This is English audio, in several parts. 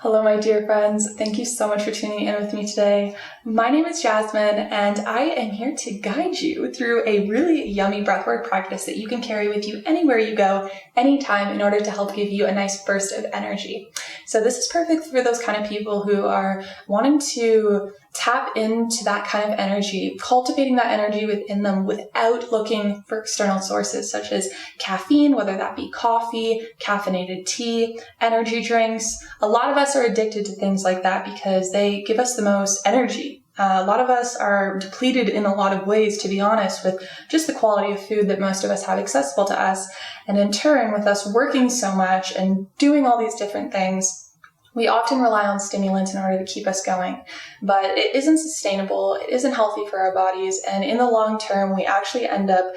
Hello, my dear friends. Thank you so much for tuning in with me today. My name is Jasmine, and I am here to guide you through a really yummy breathwork practice that you can carry with you anywhere you go, anytime, in order to help give you a nice burst of energy. So this is perfect for those kind of people who are wanting to tap into that kind of energy, cultivating that energy within them without looking for external sources such as caffeine, whether that be coffee, caffeinated tea, energy drinks. A lot of us are addicted to things like that because they give us the most energy. A lot of us are depleted in a lot of ways, to be honest, with just the quality of food that most of us have accessible to us. And in turn, with us working so much and doing all these different things, we often rely on stimulants in order to keep us going, but it isn't sustainable, it isn't healthy for our bodies, and in the long term, we actually end up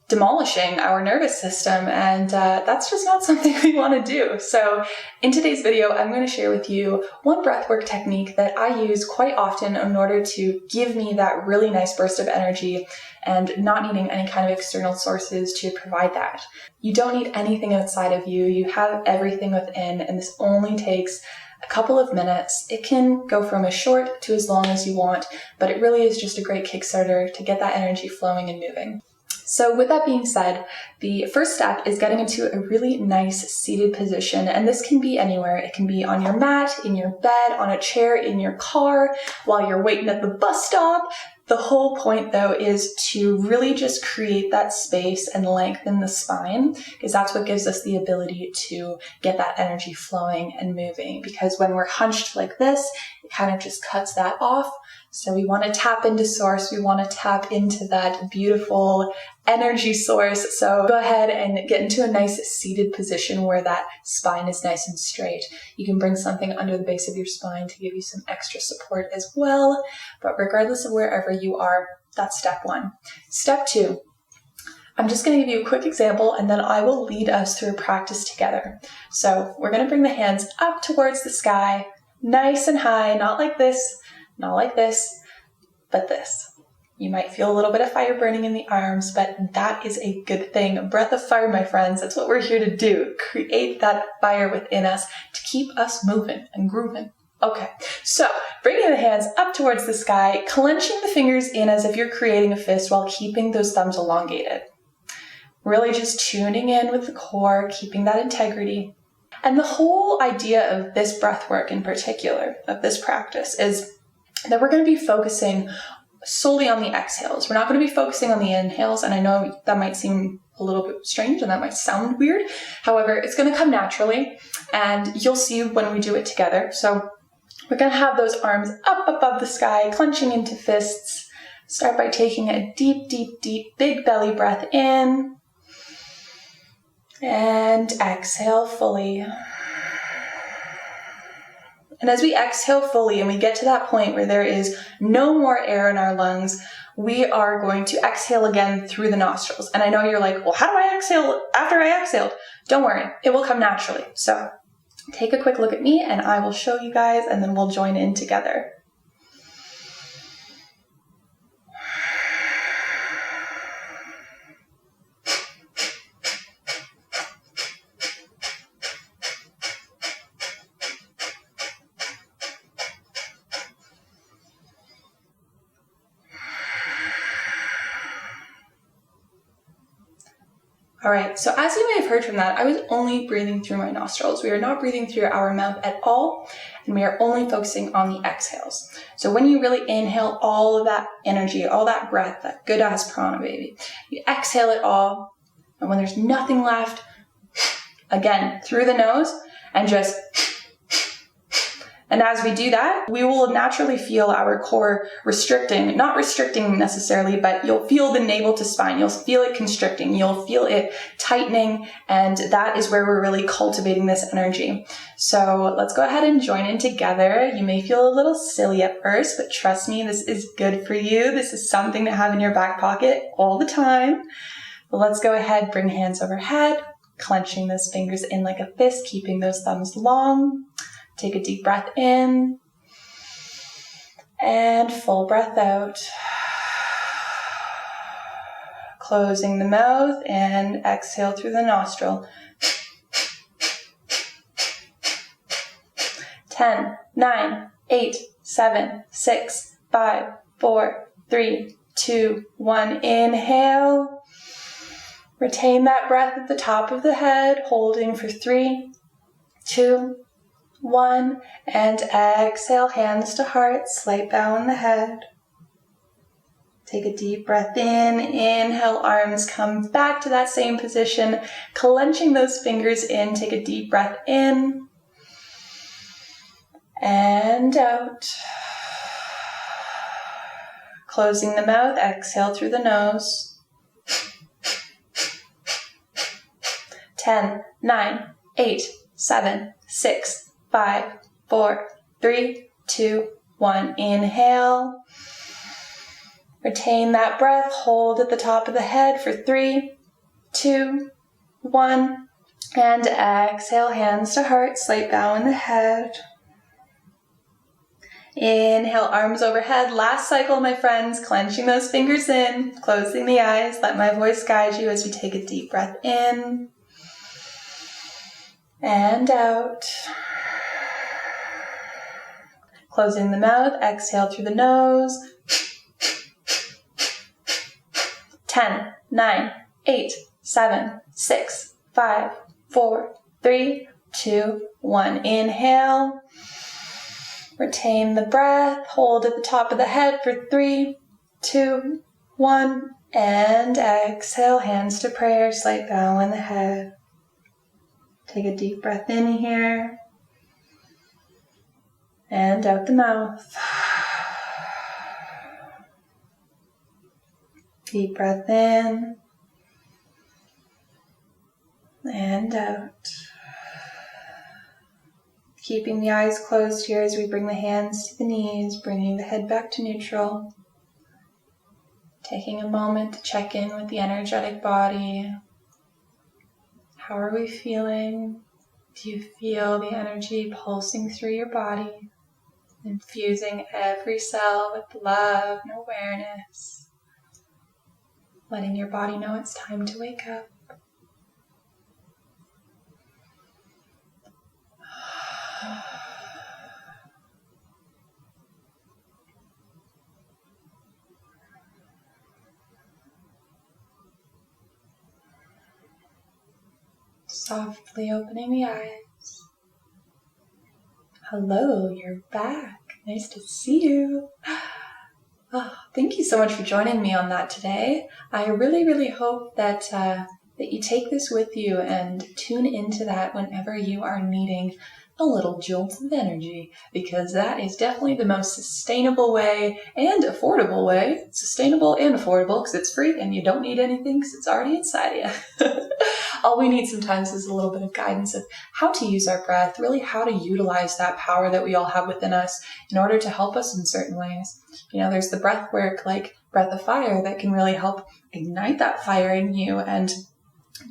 demolishing our nervous system, and that's just not something we want to do. So in today's video, I'm going to share with you one breathwork technique that I use quite often in order to give me that really nice burst of energy and not needing any kind of external sources to provide that. You don't need anything outside of you. You have everything within, and this only takes a couple of minutes. It can go from as short to as long as you want, but it really is just a great Kickstarter to get that energy flowing and moving. So with that being said, the first step is getting into a really nice seated position, and this can be anywhere. It can be on your mat, in your bed, on a chair, in your car, while you're waiting at the bus stop. The whole point, though, is to really just create that space and lengthen the spine, because that's what gives us the ability to get that energy flowing and moving. Because when we're hunched like this, it kind of just cuts that off. So we want to tap into source. We want to tap into that beautiful energy source. So go ahead and get into a nice seated position where that spine is nice and straight. You can bring something under the base of your spine to give you some extra support as well. But regardless of wherever you are, that's step one. Step two, I'm just going to give you a quick example and then I will lead us through a practice together. So we're going to bring the hands up towards the sky, nice and high, not like this, not like this, but this. You might feel a little bit of fire burning in the arms, but that is a good thing. A breath of fire, my friends. That's what we're here to do. Create that fire within us to keep us moving and grooving. Okay, so bringing the hands up towards the sky, clenching the fingers in as if you're creating a fist while keeping those thumbs elongated. Really just tuning in with the core, keeping that integrity. And the whole idea of this breath work in particular, of this practice, is that we're going to be focusing solely on the exhales. We're not going to be focusing on the inhales, and I know that might seem a little bit strange and that might sound weird. However, it's going to come naturally, and you'll see when we do it together. So we're going to have those arms up above the sky, clenching into fists. Start by taking a deep, deep, deep, big belly breath in, and exhale fully. And as we exhale fully and we get to that point where there is no more air in our lungs, we are going to exhale again through the nostrils. And I know you're like, well, how do I exhale after I exhaled? Don't worry, it will come naturally. So take a quick look at me and I will show you guys and then we'll join in together. All right, so as you may have heard from that, I was only breathing through my nostrils. We are not breathing through our mouth at all, and we are only focusing on the exhales. So when you really inhale all of that energy, all that breath, that good ass prana, baby, you exhale it all, and when there's nothing left, again, through the nose, and just... And as we do that, we will naturally feel our core restricting, not restricting necessarily, but you'll feel the navel to spine. You'll feel it constricting. You'll feel it tightening. And that is where we're really cultivating this energy. So let's go ahead and join in together. You may feel a little silly at first, but trust me, this is good for you. This is something to have in your back pocket all the time. But let's go ahead, bring hands overhead, clenching those fingers in like a fist, keeping those thumbs long. Take a deep breath in and full breath out. Closing the mouth and exhale through the nostril. 10, 9, 8, 7, 6, 5, 4, 3, 2, 1. Inhale. Retain that breath at the top of the head, holding for 3, 2, 1. And exhale, hands to heart, slight bow in the head. Take a deep breath in. Inhale, arms come back to that same position, clenching those fingers in. Take a deep breath in and out. Closing the mouth, exhale through the nose. 10, 9, 8, 7, 6, 5, 4, 3, 2, 1. Inhale. Retain that breath. Hold at the top of the head for 3, 2, 1. And exhale, hands to heart, slight bow in the head. Inhale, arms overhead. Last cycle, my friends, clenching those fingers in, closing the eyes. Let my voice guide you as we take a deep breath in and out. Closing the mouth, exhale through the nose. 10, 9, 8, 7, 6, 5, 4, 3, 2, 1. Inhale. Retain the breath. Hold at the top of the head for 3, 2, 1. And exhale, hands to prayer, slight bow in the head. Take a deep breath in here and out the mouth. Deep breath in and out. Keeping the eyes closed here as we bring the hands to the knees, bringing the head back to neutral. Taking a moment to check in with the energetic body. How are we feeling? Do you feel the energy pulsing through your body, infusing every cell with love and awareness? Letting your body know it's time to wake up. Softly opening the eyes. Hello, you're back. Nice to see you. Oh, thank you so much for joining me on that today. I really hope that you take this with you and tune into that whenever you are needing a little jolt of energy, because that is definitely the most sustainable way and affordable way. Sustainable and affordable because it's free and you don't need anything because it's already inside you. All we need sometimes is a little bit of guidance of how to use our breath, really how to utilize that power that we all have within us in order to help us in certain ways. You know, there's the breath work like Breath of Fire that can really help ignite that fire in you and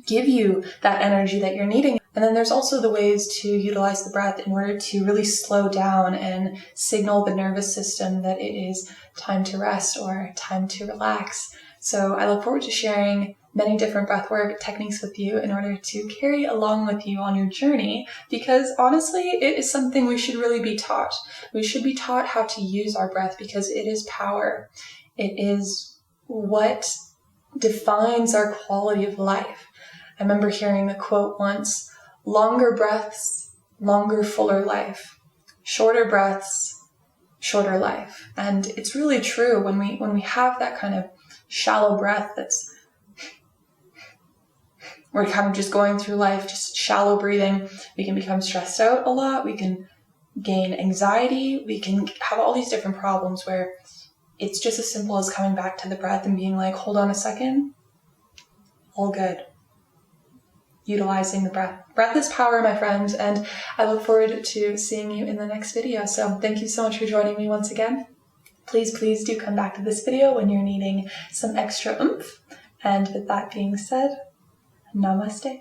give you that energy that you're needing. And then there's also the ways to utilize the breath in order to really slow down and signal the nervous system that it is time to rest or time to relax. So I look forward to sharing many different breathwork techniques with you in order to carry along with you on your journey, because honestly, it is something we should really be taught. We should be taught how to use our breath because it is power. It is what defines our quality of life. I remember hearing the quote once, longer breaths, longer, fuller life. Shorter breaths, shorter life. And it's really true when we have that kind of shallow breath that's we're kind of just going through life, just shallow breathing. We can become stressed out a lot. We can gain anxiety. We can have all these different problems where it's just as simple as coming back to the breath and being like, hold on a second. All good. Utilizing the breath. Breath is power, my friends, and I look forward to seeing you in the next video. So thank you so much for joining me once again. Please do come back to this video when you're needing some extra oomph. And with that being said, namaste.